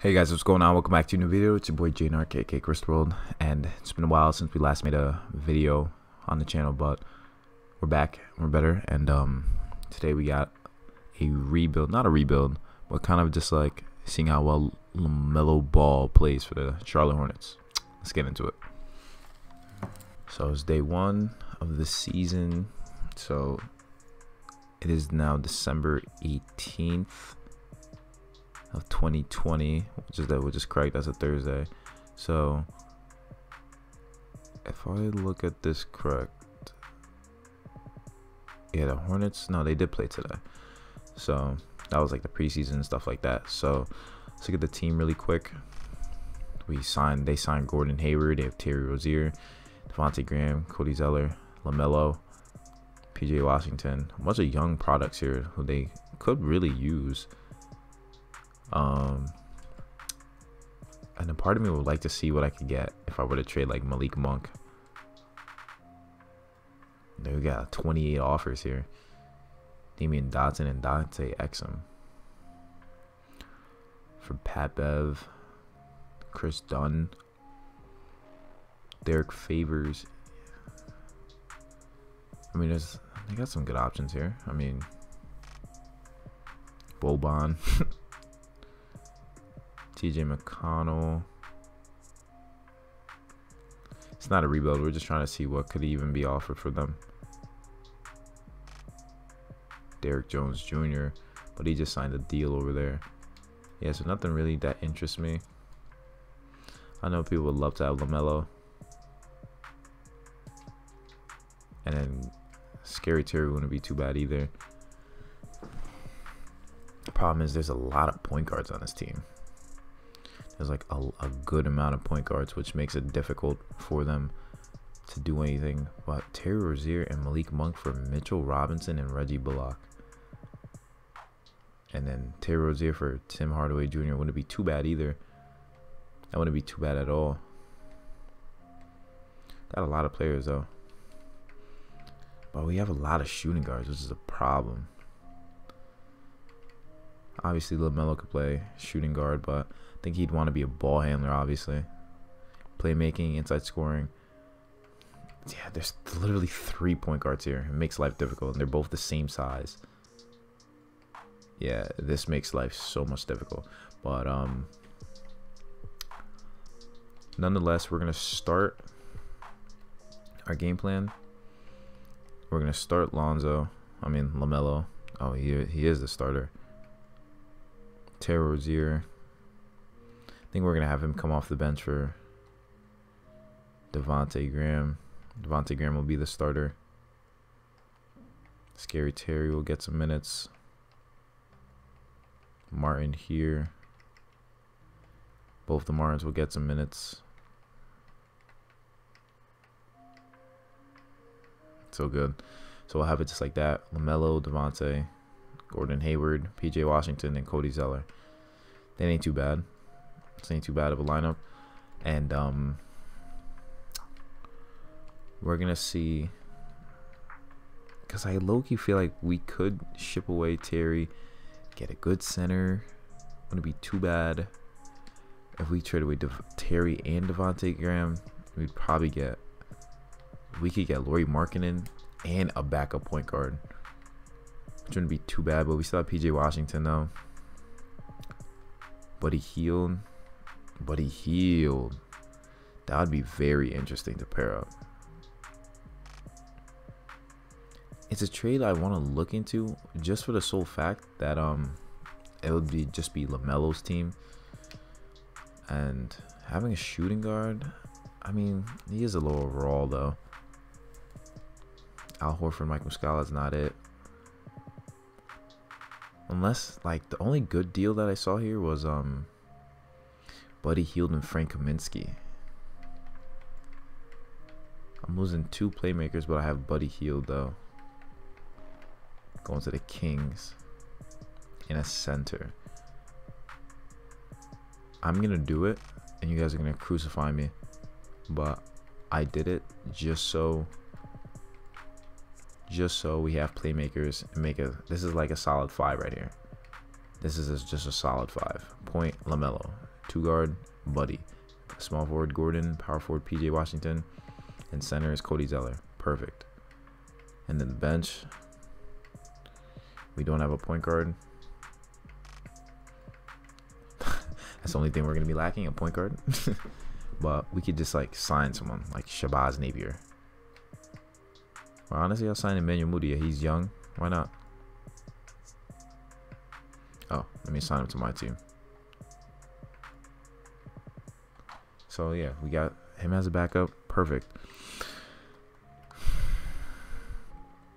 Hey guys, what's going on? Welcome back to a new video. It's your boy JNark, aka Chris World, and it's been a while since we last made a video on the channel, but we're back, we're better, and today we got a rebuild, not a rebuild, but kind of just like seeing how well Lamelo Ball plays for the Charlotte Hornets. Let's get into it. So it's day one of the season, so it is now December 18th. Of 2020, which is correct. That's a Thursday. So if I look at this correct, yeah, the Hornets, no, they did play today. So that was like the preseason and stuff like that. So let's look at the team really quick. They signed Gordon Hayward. They have Terry Rozier, Devontae Graham, Cody Zeller, Lamelo, PJ Washington. A bunch of young products here who they could really use. And a part of me would like to see what I could get if I were to trade like Malik Monk. We got 28 offers here. Damian Dotson and Dante Exum. For Pat Bev, Chris Dunn, Derek Favors. I mean, they got some good options here. I mean, Boban. TJ McConnell. It's not a rebuild. We're just trying to see what could even be offered for them. Derrick Jones Jr. But he just signed a deal over there. Yeah, so nothing really that interests me. I know people would love to have Lamelo. And then Scary Terry wouldn't be too bad either. The problem is there's a lot of point guards on this team. There's like a good amount of point guards, which makes it difficult for them to do anything. But Terry Rozier and Malik Monk for Mitchell Robinson and Reggie Bullock. And then Terry Rozier for Tim Hardaway Jr. wouldn't be too bad either. That wouldn't be too bad at all. Got a lot of players though. But we have a lot of shooting guards, which is a problem. Obviously, Lamelo could play shooting guard, but I think he'd want to be a ball handler, obviously. Playmaking, inside scoring. Yeah, there's literally 3 point guards here. It makes life difficult, and they're both the same size. Yeah, this makes life so much difficult. But, nonetheless, we're going to start our game plan. We're going to start Lamelo. Oh, he is the starter. Terry Rozier. I think we're going to have him come off the bench for Devontae Graham. Devontae Graham will be the starter. Scary Terry will get some minutes. Martin here. Both the Martins will get some minutes. So good. So we'll have it just like that. Lamelo, Devontae, Gordon Hayward, PJ Washington, and Cody Zeller. That ain't too bad. This ain't too bad of a lineup. And we're gonna see, because I low-key feel like we could ship away Terry, get a good center. Wouldn't be too bad if we trade away Terry and Devontae Graham. We could get Lauri Markkanen and a backup point guard. Which wouldn't be too bad, but we still have PJ Washington though. Buddy Hield. That would be very interesting to pair up. It's a trade I want to look into just for the sole fact that it would just be Lamelo's team. And having a shooting guard, I mean, he is a little raw though. Al Horford, Mike Muscala is not it. Unless, like, the only good deal that I saw here was Buddy Hield and Frank Kaminsky. I'm losing 2 playmakers, but I have Buddy Hield though. Going to the Kings in a center. I'm gonna do it, and you guys are gonna crucify me, but I did it just so we have playmakers and this is like a solid 5 right here. This is just a solid 5. Point Lamelo. 2 guard, Buddy. Small forward, Gordon. Power forward, PJ Washington. And center is Cody Zeller. Perfect. And then the bench, we don't have a point guard. That's the only thing we're going to be lacking, a point guard. But we could just like sign someone like Shabazz Napier. Well, honestly, I'll sign Emmanuel Mudiay. He's young. Why not? Oh, let me sign him to my team. So yeah, we got him as a backup. Perfect.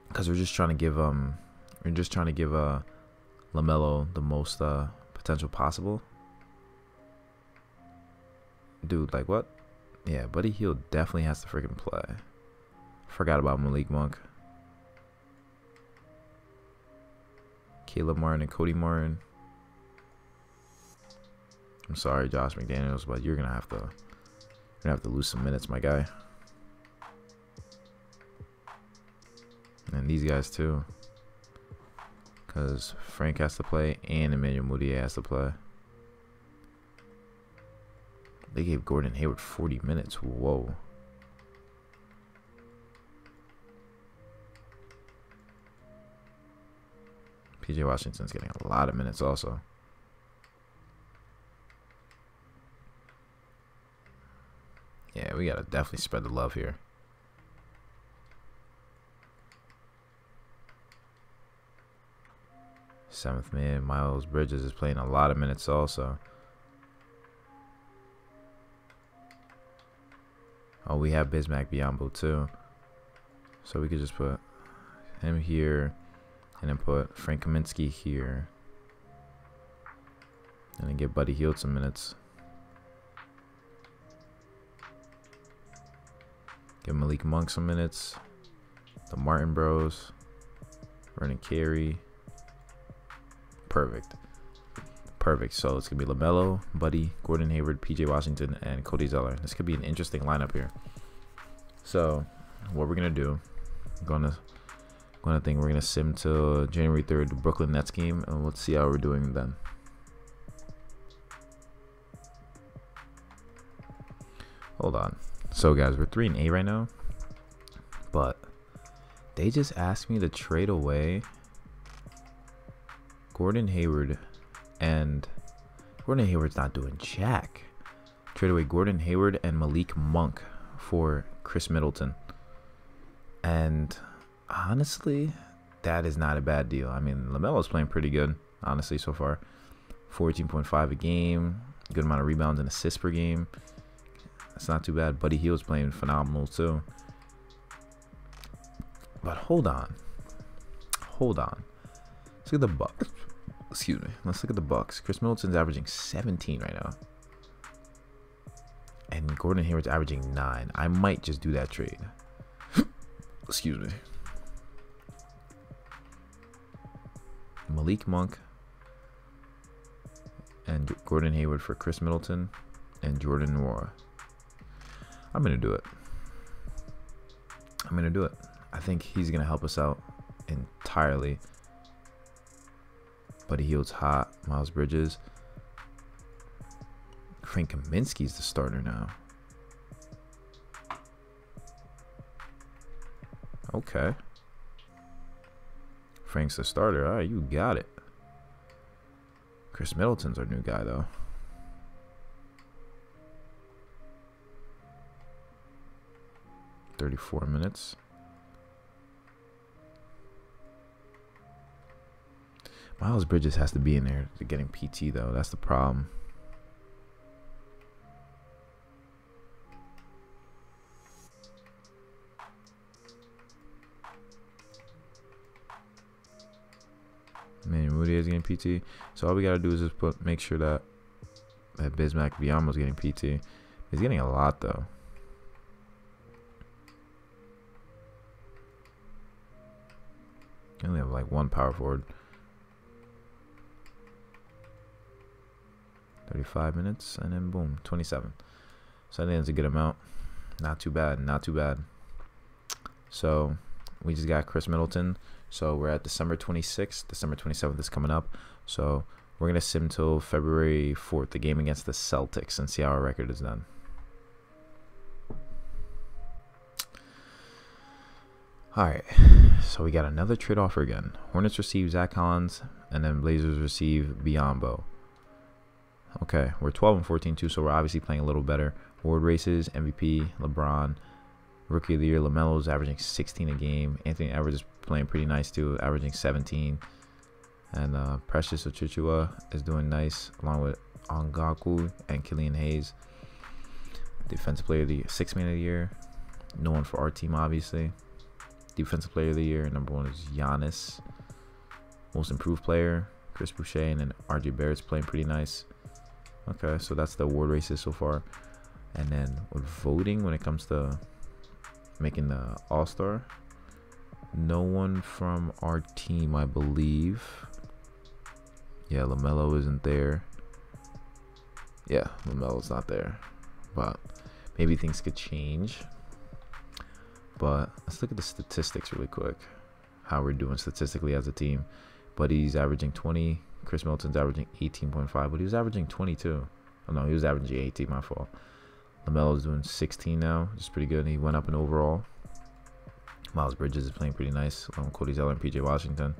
Because we're just trying to give Lamelo the most potential possible. Dude, like what? Yeah, Buddy Hield definitely has to freaking play. Forgot about Malik Monk. Caleb Martin and Cody Martin. I'm sorry, Josh McDaniels, but you're gonna have to lose some minutes, my guy. And these guys too, because Frank has to play and Emmanuel Mudiay has to play. They gave Gordon Hayward 40 minutes. Whoa. PJ Washington's getting a lot of minutes also. Yeah, we gotta definitely spread the love here. Seventh man, Miles Bridges is playing a lot of minutes also. Oh, we have Bismack Biyombo too. So we could just put him here and then put Frank Kaminsky here. And then give Buddy Hield some minutes. Give Malik Monk some minutes. The Martin Bros. Vernon Carey. Perfect. Perfect. So it's going to be Lamelo, Buddy, Gordon Hayward, PJ Washington, and Cody Zeller. This could be an interesting lineup here. So what we're going to do, we're going to sim to January 3rd, Brooklyn Nets game, and let's see how we're doing then. Hold on. So guys, we're 3-8 right now, but they just asked me to trade away Gordon Hayward, and Gordon Hayward's not doing jack. Trade away Gordon Hayward and Malik Monk for Chris Middleton. And honestly, that is not a bad deal. I mean, LaMelo's playing pretty good, honestly, so far. 14.5 a game, good amount of rebounds and assists per game. That's not too bad. Buddy Hield's playing phenomenal too. But hold on. Hold on. Let's look at the Bucks. Excuse me. Let's look at the Bucks. Chris Middleton's averaging 17 right now. And Gordon Hayward's averaging 9. I might just do that trade. Excuse me. Malik Monk and Gordon Hayward for Chris Middleton and Jordan Nwora. I'm going to do it. I'm going to do it. I think he's going to help us out entirely. Buddy Hield's hot. Miles Bridges. Frank Kaminsky's the starter now. Okay. Frank's the starter. All right, you got it. Chris Middleton's our new guy, though. "34 minutes. Miles Bridges has to be in there to getting PT, though. That's the problem. Man, Moody is getting PT. So all we gotta do is just make sure that Bismack Biyombo's getting PT. He's getting a lot, though. I only have like one power forward. 35 minutes, and then boom, 27. So I think that's a good amount. Not too bad, not too bad. So we just got Chris Middleton. So we're at December 26th. December 27th is coming up. So We're gonna sim till February 4th, the game against the Celtics, and see how our record is done. Alright, so we got another trade offer again. Hornets receive Zach Collins, and then Blazers receive Biyombo. Okay, we're 12 and 14 too, so we're obviously playing a little better. Award races, MVP, LeBron, Rookie of the Year. Lamelo's averaging 16 a game. Anthony Edwards is playing pretty nice too, averaging 17. And Precious Achiuwa is doing nice, along with Ongaku and Killian Hayes. Defensive Player of the Year, 6th Man of the Year. No one for our team, obviously. Defensive Player of the Year, number 1 is Giannis. Most Improved Player, Chris Boucher, and then RJ Barrett's playing pretty nice. Okay, so that's the award races so far. And then with voting, when it comes to making the All-Star, no one from our team, I believe. Yeah, Lamelo isn't there. Yeah, Lamelo's not there. But maybe things could change. But let's look at the statistics really quick. How we're doing statistically as a team. Buddy's averaging 20. Chris Middleton's averaging 18.5. But he was averaging 22. Oh, no, he was averaging 18, my fault. LaMelo's doing 16 now, which is pretty good. He went up in overall. Miles Bridges is playing pretty nice, along with Cody Zeller and PJ Washington.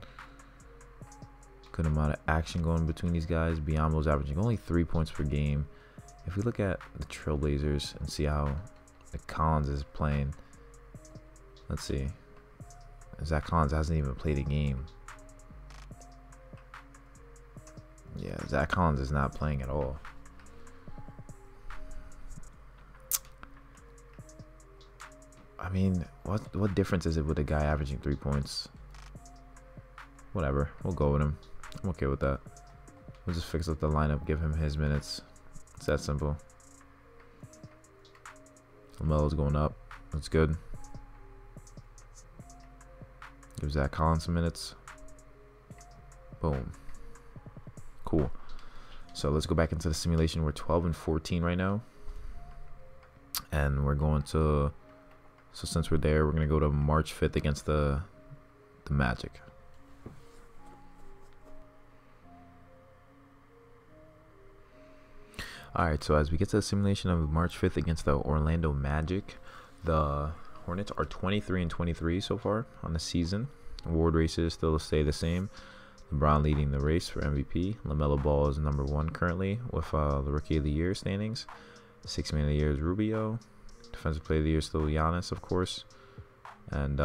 Good amount of action going between these guys. Biyombo's averaging only 3 points per game. If we look at the Trailblazers and see how the Collins is playing, let's see. Zach Collins hasn't even played a game. Yeah, Zach Collins is not playing at all. I mean, what difference is it with a guy averaging 3 points? Whatever, we'll go with him. I'm okay with that. We'll just fix up the lineup, give him his minutes. It's that simple. Lamelo's going up. That's good. Give Zach Collins some minutes. Boom. Cool. So let's go back into the simulation. We're 12 and 14 right now. And we're going to... So since we're there, we're going to go to March 5th against the Magic. Alright, so as we get to the simulation of March 5th against the Orlando Magic, the Hornets are 23 and 23 so far on the season. Award races still stay the same. LeBron leading the race for MVP. LaMelo Ball is number 1 currently with the Rookie of the Year standings. 6th Man of the Year is Rubio. Defensive Player of the Year is still Giannis, of course. And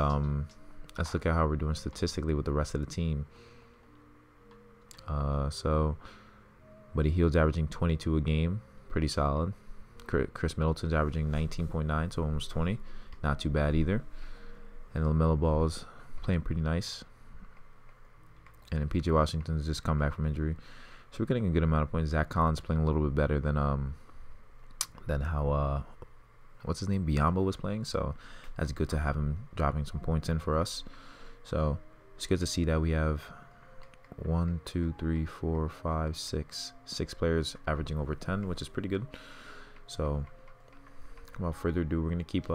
let's look at how we're doing statistically with the rest of the team. So Buddy Hield's averaging 22 a game, pretty solid. Chris Middleton's averaging 19.9, so almost 20, not too bad either. And LaMelo Ball's playing pretty nice. And then PJ Washington's just come back from injury, so we're getting a good amount of points. Zach Collins playing a little bit better than how what's his name, Biyombo was playing. So that's good to have him dropping some points in for us. So it's good to see that we have 1, 2, 3, 4, 5, 6 players averaging over 10, which is pretty good. So without further ado, we're gonna keep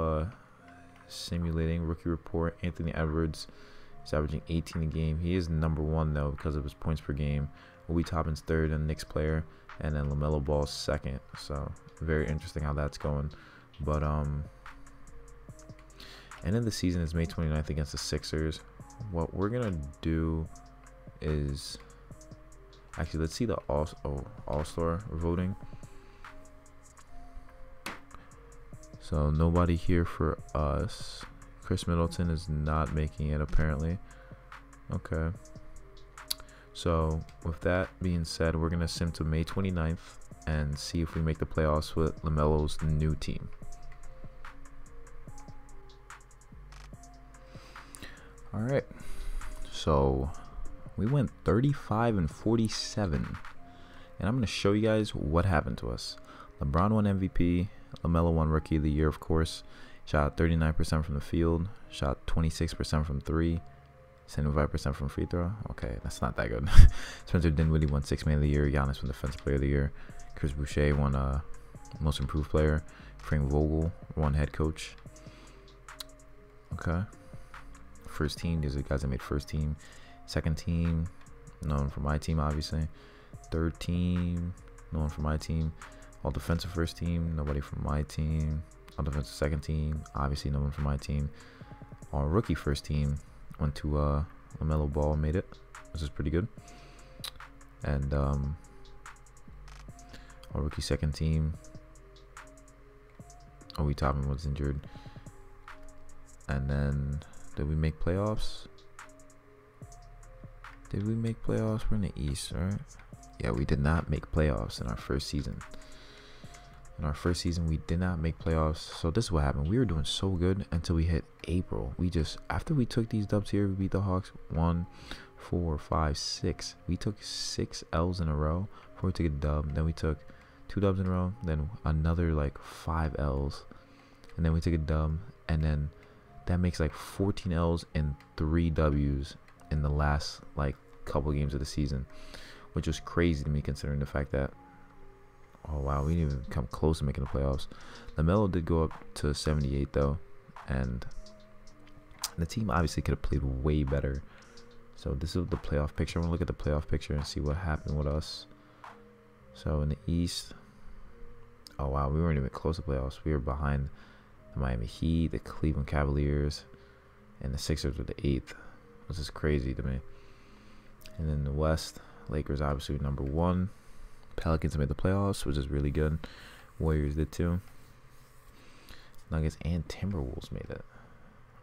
simulating rookie report. Anthony Edwards is averaging 18 a game. He is number 1 though because of his points per game. Obi Toppin's 3rd and Knicks player, and then LaMelo Ball's 2nd. So very interesting how that's going. But end of the season is May 29th against the Sixers. What we're gonna do is actually, let's see the All-Star voting. So nobody here for us. Chris Middleton is not making it apparently. Okay. So with that being said, we're gonna sim to May 29th and see if we make the playoffs with LaMelo's new team. All right. So we went 35 and 47, and I'm going to show you guys what happened to us. LeBron won MVP, LaMelo won Rookie of the Year, of course. Shot 39% from the field, shot 26% from 3, 75% from free throw. Okay, that's not that good. Spencer Dinwiddie won 6th Man of the Year. Giannis won Defensive Player of the Year. Chris Boucher won Most Improved Player. Frank Vogel won Head Coach. Okay. First team, these are the guys that made first team. Second team, known for my team, obviously. Third team, no one from my team. All defensive first team, nobody from my team. All defensive second team, obviously no one from my team. All rookie first team went to Lamelo Ball, made it, which is pretty good. And all rookie second team. Obi Toppin was injured. And then, did we make playoffs? Did we make playoffs? We're in the East, right? Yeah, we did not make playoffs in our first season. In our first season, we did not make playoffs. So this is what happened. We were doing so good until we hit April. We just, after we took these dubs here, we beat the Hawks 1, 4, 5, 6. We took 6 L's in a row before we took a dub. Then we took 2 dubs in a row. Then another like 5 L's. And then we took a dub. And then that makes like 14 L's and 3 W's in the last like couple games of the season, which was crazy to me considering the fact that, oh wow, we didn't even come close to making the playoffs. Lamelo did go up to 78 though, and the team obviously could have played way better. So this is the playoff picture. I'm gonna look at the playoff picture and see what happened with us. So in the East, oh wow, we weren't even close to playoffs. We were behind the Miami Heat, the Cleveland Cavaliers, and the Sixers were the 8th. This is crazy to me. And then the West, Lakers obviously number 1. Pelicans made the playoffs, which is really good. Warriors did too. Nuggets and Timberwolves made it.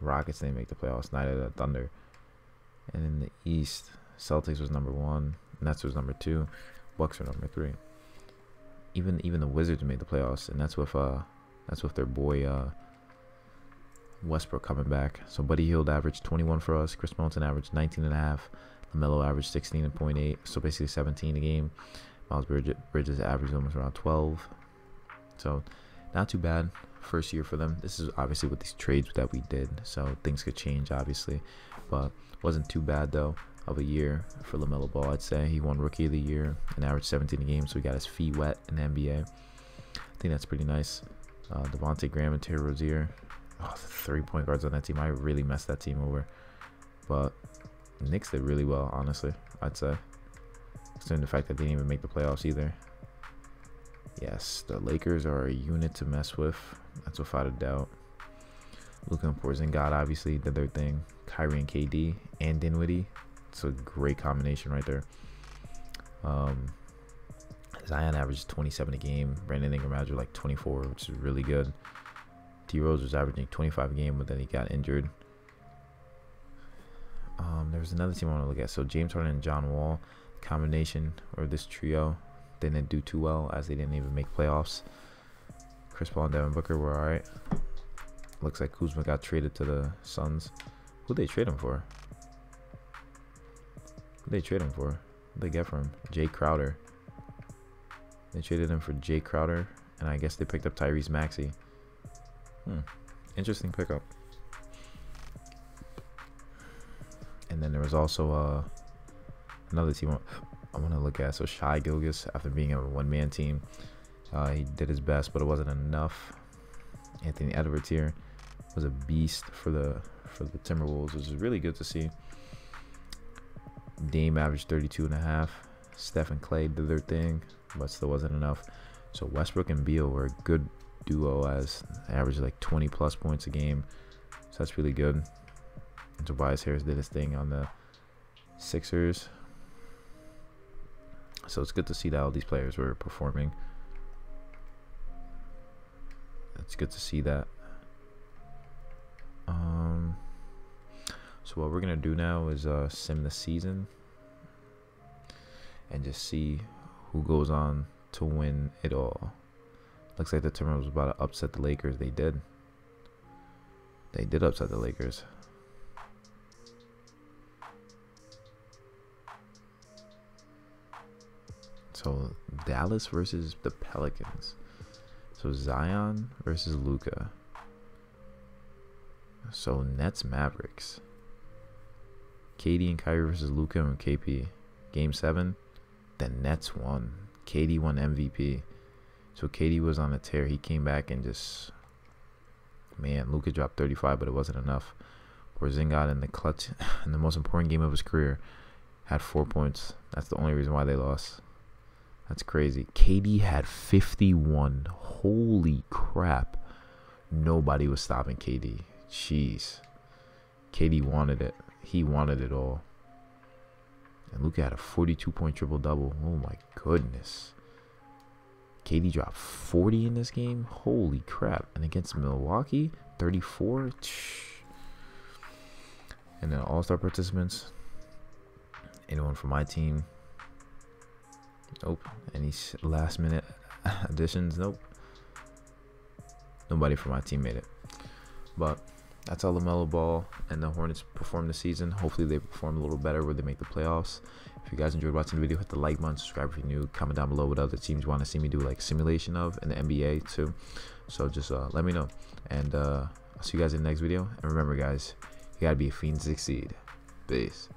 Rockets didn't make the playoffs. Neither did Thunder. And in the East, Celtics was number 1. Nets was number 2. Bucks were number 3. Even the Wizards made the playoffs, and that's with their boy Westbrook coming back. So Buddy Hield averaged 21 for us. Chris Middleton averaged 19.5. LaMelo averaged 16.8. So basically 17 a game. Miles Bridges averaged almost around 12. So not too bad. First year for them. This is obviously with these trades that we did, so things could change obviously, but wasn't too bad though of a year for LaMelo Ball. I'd say he won Rookie of the Year and averaged 17 a game, so he got his feet wet in the NBA. I think that's pretty nice. Devontae Graham and Terry Rozier. Oh, the 3-point guards on that team. I really messed that team over. But Knicks did really well, honestly, I'd say. Considering the fact that they didn't even make the playoffs either. Yes, the Lakers are a unit to mess with. That's without a doubt. Luka and Porzingis obviously did their thing. Kyrie and KD and Dinwiddie. It's a great combination right there. Zion averaged 27 a game. Brandon Ingram averaged like 24, which is really good. D Rose was averaging 25 a game, but then he got injured. There's another team I want to look at. So James Harden and John Wall combination, or this trio, didn't do too well as they didn't even make playoffs. Chris Paul and Devin Booker were alright. Looks like Kuzma got traded to the Suns. Who'd they trade him for? Who'd they trade him for? What'd they get from him? Jay Crowder. They traded him for Jay Crowder, and I guess they picked up Tyrese Maxey. Interesting pickup. And then there was also another team I want to look at. So Shai Gilgeous, after being a one-man team, he did his best, but it wasn't enough. Anthony Edwards here was a beast for the Timberwolves, which is really good to see. Dame averaged 32.5. Steph and Clay did their thing, but still wasn't enough. So Westbrook and Beal were a good duo, as they averaged like 20 plus points a game. So that's really good. And Tobias Harris did his thing on the Sixers. So it's good to see that all these players were performing. It's good to see that. So what we're gonna do now is sim the season and just see who goes on to win it all. Looks like the Timberwolves was about to upset the Lakers. They did. They did upset the Lakers. So Dallas versus the Pelicans. So Zion versus Luka. So Nets Mavericks. KD and Kyrie versus Luka and KP. Game 7. The Nets won. KD won MVP. So KD was on a tear. He came back and just, man, Luka dropped 35, but it wasn't enough. Porzingis in the clutch, in the most important game of his career, had 4 points. That's the only reason why they lost. That's crazy. KD had 51. Holy crap. Nobody was stopping KD. Jeez. KD wanted it. He wanted it all. And Luka had a 42-point triple-double. Oh, my goodness. KD dropped 40 in this game. Holy crap. And against Milwaukee, 34. And then all-star participants. Anyone from my team? Nope. Any last-minute additions? Nope. Nobody from my team made it. But that's how Lamelo Ball and the Hornets performed this season. Hopefully they perform a little better where they make the playoffs. If you guys enjoyed watching the video, hit the like button, subscribe if you're new, comment down below what other teams you want to see me do like simulation of in the NBA too. So just let me know. And I'll see you guys in the next video. And remember guys, you gotta be a fiend to succeed. Peace.